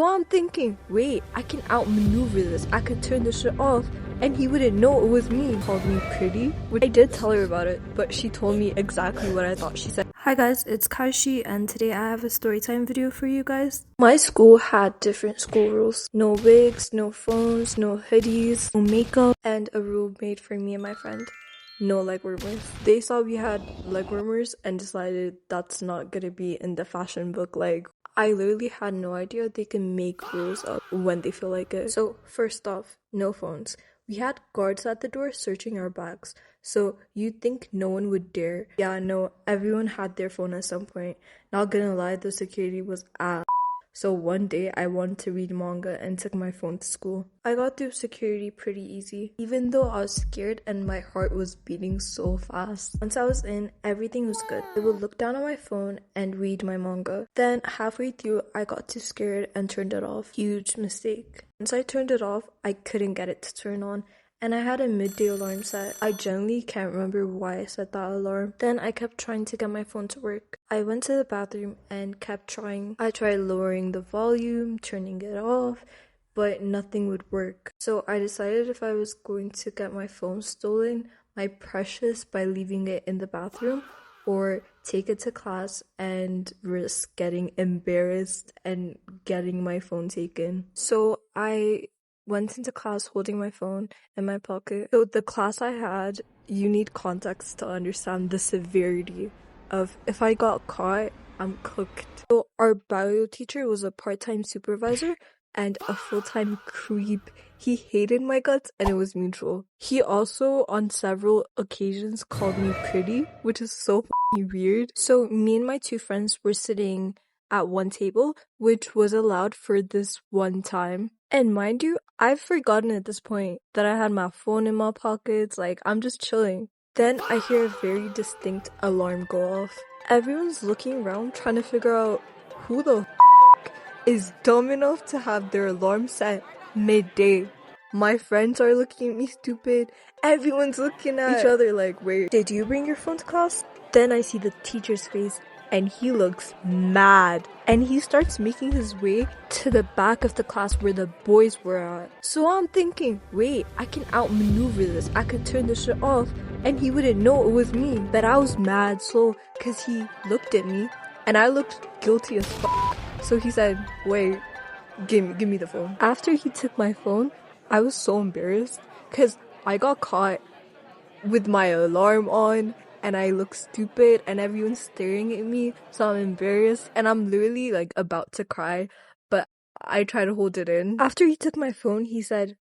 So I'm thinking, wait, I can outmaneuver this. I could turn this shit off and he wouldn't know it was me. Called me pretty, which I did tell her about it, but she told me exactly what I thought she said. Hi guys, it's Kaishi and today I have a storytime video for you guys. My school had different school rules. No wigs, no phones, no hoodies, no makeup, and a rule made for me and my friend. No leg warmers. They saw we had leg warmers and decided that's not gonna be in the fashion book. Like, I literally had no idea they can make rules up when they feel like it. So first off, no phones. We had guards at the door searching our bags. So you'd think no one would dare. Yeah, no, everyone had their phone at some point. Not gonna lie, the security was ass. So one day I wanted to read manga and took my phone to school. I got through security pretty easy, even though I was scared and my heart was beating so fast. Once I was in, everything was good. I would look down on my phone and read my manga. Then halfway through, I got too scared and turned it off. Huge mistake. Once I turned it off, I couldn't get it to turn on. And I had a midday alarm set. I generally can't remember why I set that alarm. Then I kept trying to get my phone to work. I went to the bathroom and kept trying. I tried lowering the volume, turning it off, but nothing would work. So I decided if I was going to get my phone stolen, my precious, by leaving it in the bathroom, or take it to class and risk getting embarrassed and getting my phone taken. So I went into class holding my phone in my pocket. So the class I had, you need context to understand the severity of if I got caught, I'm cooked. So our bio teacher was a part-time supervisor and a full-time creep. He hated my guts and it was mutual. He also on several occasions called me pretty, which is so f***ing weird. So me and my two friends were sitting at one table, which was allowed for this one time. And mind you, I've forgotten at this point that I had my phone in my pockets, like I'm just chilling. Then I hear a very distinct alarm go off. Everyone's looking around trying to figure out who the is dumb enough to have their alarm set midday. My friends are looking at me stupid. Everyone's looking at each other like, wait, did you bring your phone to class? Then I see the teacher's face and he looks mad. And he starts making his way to the back of the class where the boys were at. So I'm thinking, wait, I can outmaneuver this. I could turn this shit off and he wouldn't know it was me. But I was mad slow because he looked at me and I looked guilty as fuck. So he said, wait, give me the phone. After he took my phone, I was so embarrassed because I got caught with my alarm on and I look stupid and everyone's staring at me, so I'm embarrassed and I'm literally like about to cry, but I try to hold it in. After he took my phone, he said,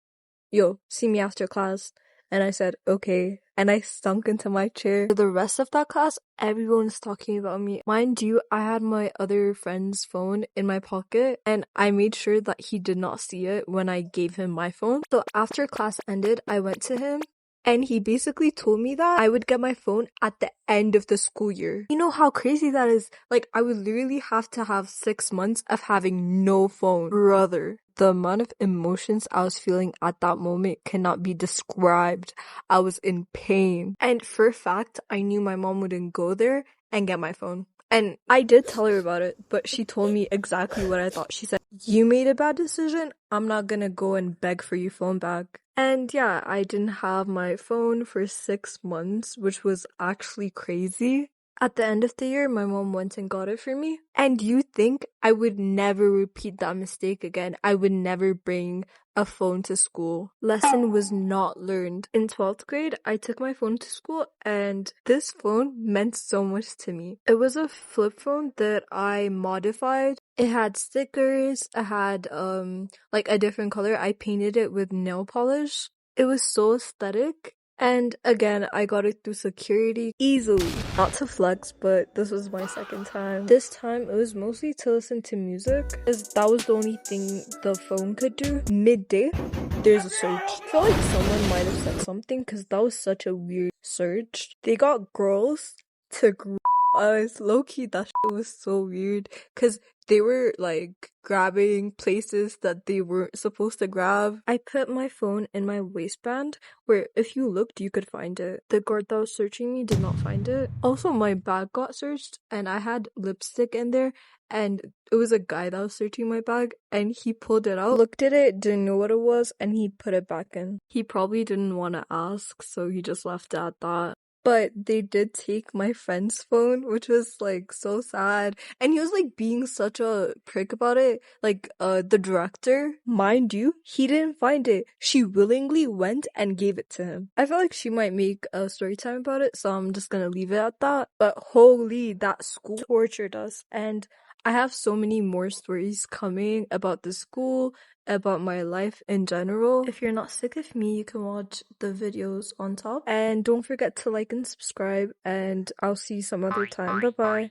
yo, see me after class. And I said, okay. And I sunk into my chair. For the rest of that class, everyone's talking about me. Mind you, I had my other friend's phone in my pocket and I made sure that he did not see it when I gave him my phone. So after class ended, I went to him and he basically told me that I would get my phone at the end of the school year. You know how crazy that is? Like, I would literally have to have 6 months of having no phone. Brother, the amount of emotions I was feeling at that moment cannot be described. I was in pain. And for a fact, I knew my mom wouldn't go there and get my phone. And I did tell her about it, but she told me exactly what I thought. She said, you made a bad decision. I'm not gonna go and beg for your phone back. And yeah, I didn't have my phone for 6 months, which was actually crazy. At the end of the year, my mom went and got it for me. And you think I would never repeat that mistake again. I would never bring a phone to school. Lesson was not learned. In 12th grade, I took my phone to school and this phone meant so much to me. It was a flip phone that I modified. It had stickers, it had like a different color. I painted it with nail polish. It was so aesthetic. And again, I got it through security easily. Not to flex, but this was my second time. This time, it was mostly to listen to music, because that was the only thing the phone could do. Midday, there's a search. I feel like someone might have said something, because that was such a weird search. They got girls to Low-key, that shit was so weird because they were like grabbing places that they weren't supposed to grab. I put my phone in my waistband where if you looked, you could find it. The guard that was searching me did not find it. Also, my bag got searched and I had lipstick in there, and it was a guy that was searching my bag and he pulled it out, looked at it, didn't know what it was, and he put it back in. He probably didn't want to ask, so he just left it at that. But they did take my friend's phone, which was like so sad. And he was like being such a prick about it. Like, the director, mind you, he didn't find it. She willingly went and gave it to him. I feel like she might make a story time about it, so I'm just gonna leave it at that. But holy, that school tortured us. And I have so many more stories coming about the school, about my life in general. If you're not sick of me, you can watch the videos on top. And don't forget to like and subscribe, and I'll see you some other time. Bye bye.